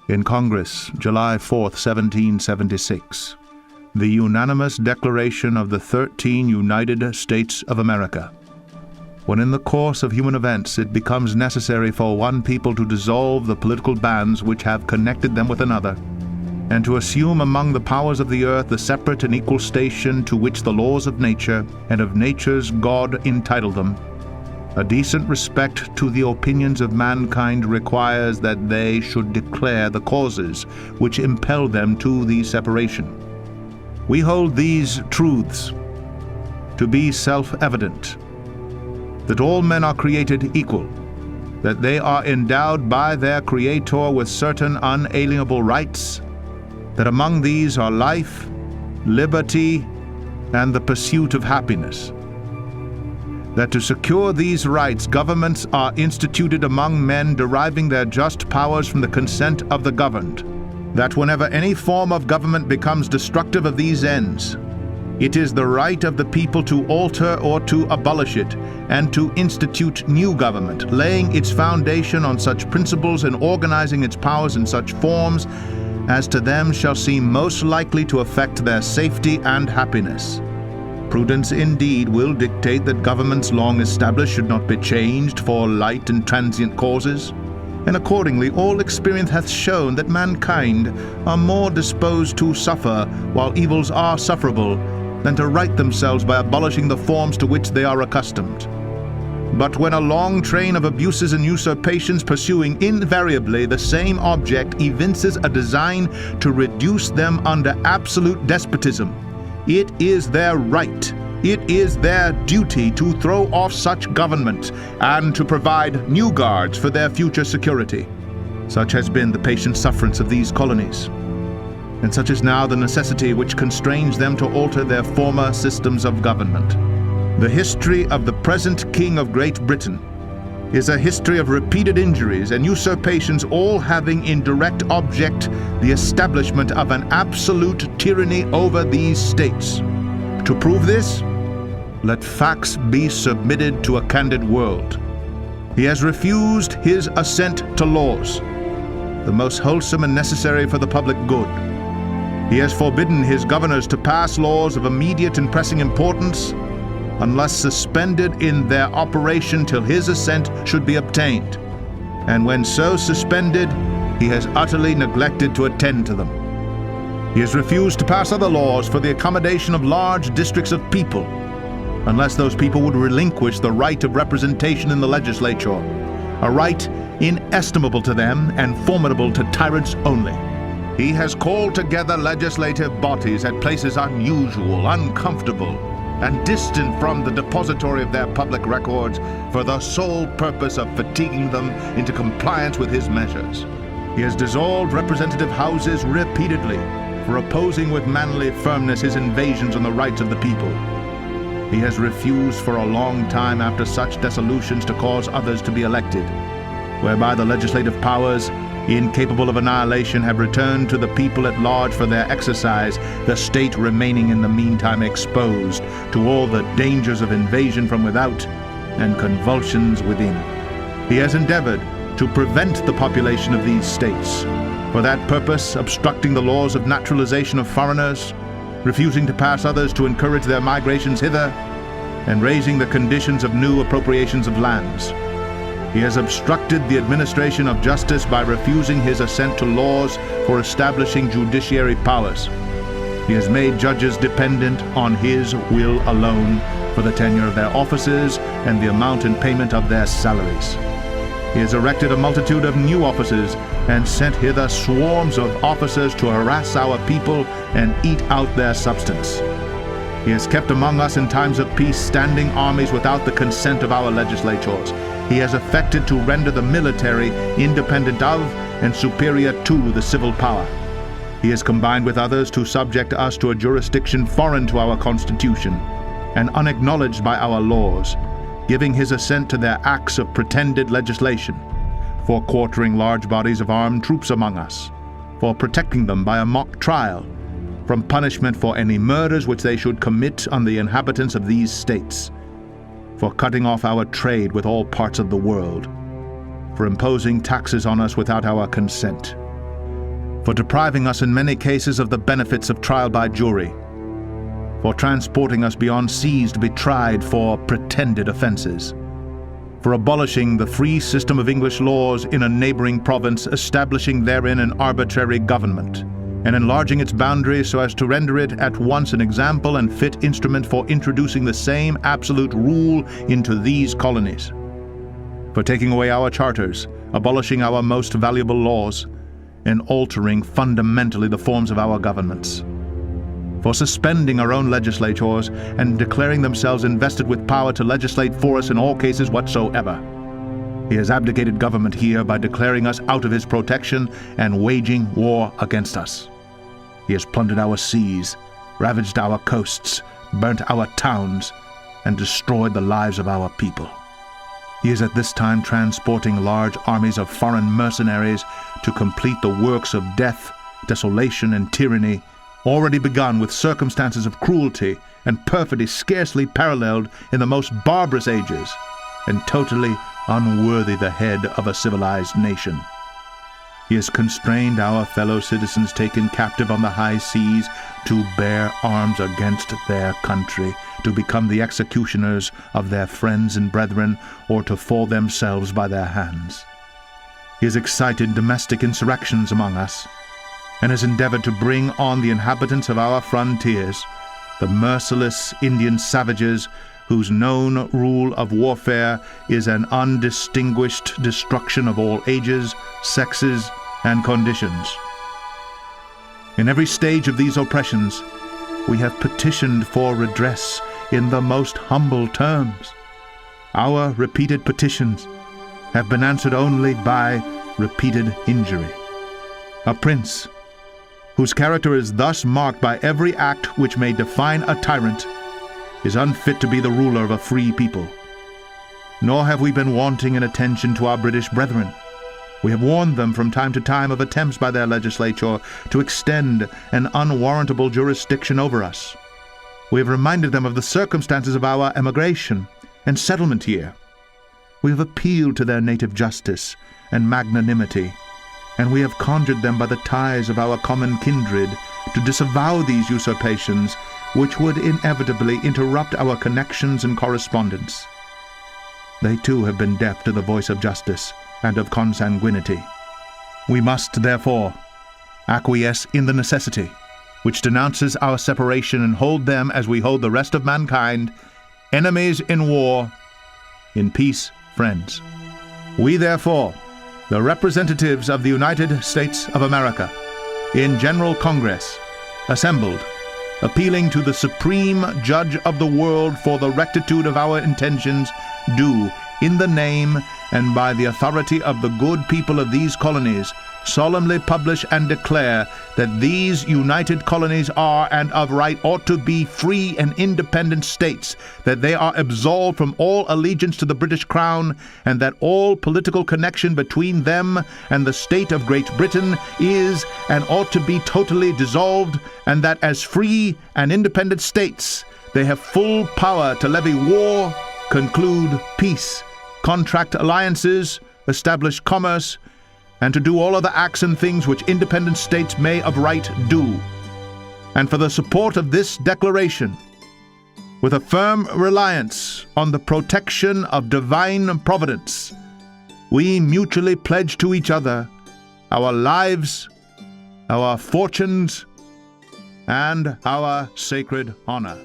In Congress, July 4, 1776, the unanimous declaration of the 13 United States of America. When in the course of human events it becomes necessary for one people to dissolve the political bands which have connected them with another, and to assume among the powers of the earth the separate and equal station to which the laws of nature and of nature's God entitle them, a decent respect to the opinions of mankind requires that they should declare the causes which impel them to the separation. We hold these truths to be self-evident, that all men are created equal, that they are endowed by their Creator with certain unalienable rights, that among these are life, liberty, and the pursuit of happiness. That to secure these rights, governments are instituted among men deriving their just powers from the consent of the governed. That whenever any form of government becomes destructive of these ends, it is the right of the people to alter or to abolish it, and to institute new government, laying its foundation on such principles and organizing its powers in such forms as to them shall seem most likely to affect their safety and happiness. Prudence indeed will dictate that governments long established should not be changed for light and transient causes, and accordingly all experience hath shown that mankind are more disposed to suffer while evils are sufferable than to right themselves by abolishing the forms to which they are accustomed. But when a long train of abuses and usurpations pursuing invariably the same object evinces a design to reduce them under absolute despotism, it is their right, it is their duty to throw off such government and to provide new guards for their future security. Such has been the patient sufferance of these colonies, and such is now the necessity which constrains them to alter their former systems of government. The history of the present King of Great Britain is a history of repeated injuries and usurpations, all having in direct object the establishment of an absolute tyranny over these states. To prove this, let facts be submitted to a candid world. He has refused his assent to laws, the most wholesome and necessary for the public good. He has forbidden his governors to pass laws of immediate and pressing importance, unless suspended in their operation till his assent should be obtained, and when so suspended, he has utterly neglected to attend to them. He has refused to pass other laws for the accommodation of large districts of people, unless those people would relinquish the right of representation in the legislature, a right inestimable to them and formidable to tyrants only. He has called together legislative bodies at places unusual, uncomfortable, and distant from the depository of their public records for the sole purpose of fatiguing them into compliance with his measures. He has dissolved representative houses repeatedly for opposing with manly firmness his invasions on the rights of the people. He has refused for a long time after such dissolutions to cause others to be elected, whereby the legislative powers, incapable of annihilation, have returned to the people at large for their exercise, the state remaining in the meantime exposed to all the dangers of invasion from without and convulsions within. He has endeavored to prevent the population of these states, for that purpose obstructing the laws of naturalization of foreigners, refusing to pass others to encourage their migrations hither, and raising the conditions of new appropriations of lands. He has obstructed the administration of justice by refusing his assent to laws for establishing judiciary powers. He has made judges dependent on his will alone for the tenure of their offices and the amount and payment of their salaries. He has erected a multitude of new offices and sent hither swarms of officers to harass our people and eat out their substance. He has kept among us in times of peace standing armies without the consent of our legislatures. He has affected to render the military independent of and superior to the civil power. He has combined with others to subject us to a jurisdiction foreign to our Constitution and unacknowledged by our laws, giving his assent to their acts of pretended legislation, for quartering large bodies of armed troops among us, for protecting them by a mock trial from punishment for any murders which they should commit on the inhabitants of these states, for cutting off our trade with all parts of the world, for imposing taxes on us without our consent, for depriving us in many cases of the benefits of trial by jury, for transporting us beyond seas to be tried for pretended offenses, for abolishing the free system of English laws in a neighboring province, establishing therein an arbitrary government, and enlarging its boundaries so as to render it at once an example and fit instrument for introducing the same absolute rule into these colonies, for taking away our charters, abolishing our most valuable laws, and altering fundamentally the forms of our governments, for suspending our own legislators and declaring themselves invested with power to legislate for us in all cases whatsoever. He has abdicated government here by declaring us out of his protection and waging war against us. He has plundered our seas, ravaged our coasts, burnt our towns, and destroyed the lives of our people. He is at this time transporting large armies of foreign mercenaries to complete the works of death, desolation, and tyranny, already begun with circumstances of cruelty and perfidy scarcely paralleled in the most barbarous ages, and totally unworthy the head of a civilized nation. He has constrained our fellow citizens taken captive on the high seas to bear arms against their country, to become the executioners of their friends and brethren, or to fall themselves by their hands. He has excited domestic insurrections among us, and has endeavored to bring on the inhabitants of our frontiers, the merciless Indian savages whose known rule of warfare is an undistinguished destruction of all ages, sexes, and conditions. In every stage of these oppressions, we have petitioned for redress in the most humble terms. Our repeated petitions have been answered only by repeated injury. A prince, whose character is thus marked by every act which may define a tyrant, is unfit to be the ruler of a free people. Nor have we been wanting in attention to our British brethren. We have warned them from time to time of attempts by their legislature to extend an unwarrantable jurisdiction over us. We have reminded them of the circumstances of our emigration and settlement here. We have appealed to their native justice and magnanimity, and we have conjured them by the ties of our common kindred to disavow these usurpations, which would inevitably interrupt our connections and correspondence. They too have been deaf to the voice of justice and of consanguinity. We must, therefore, acquiesce in the necessity which denounces our separation and hold them, as we hold the rest of mankind, enemies in war, in peace friends. We, therefore, the representatives of the United States of America, in General Congress, assembled, appealing to the Supreme Judge of the world for the rectitude of our intentions, do, in the name and by the authority of the good people of these colonies, solemnly publish and declare that these united colonies are and of right ought to be free and independent states, that they are absolved from all allegiance to the British Crown, and that all political connection between them and the state of Great Britain is and ought to be totally dissolved, and that as free and independent states they have full power to levy war, conclude peace, contract alliances, establish commerce, and to do all other acts and things which independent states may of right do. And for the support of this declaration, with a firm reliance on the protection of divine providence, we mutually pledge to each other our lives, our fortunes, and our sacred honor.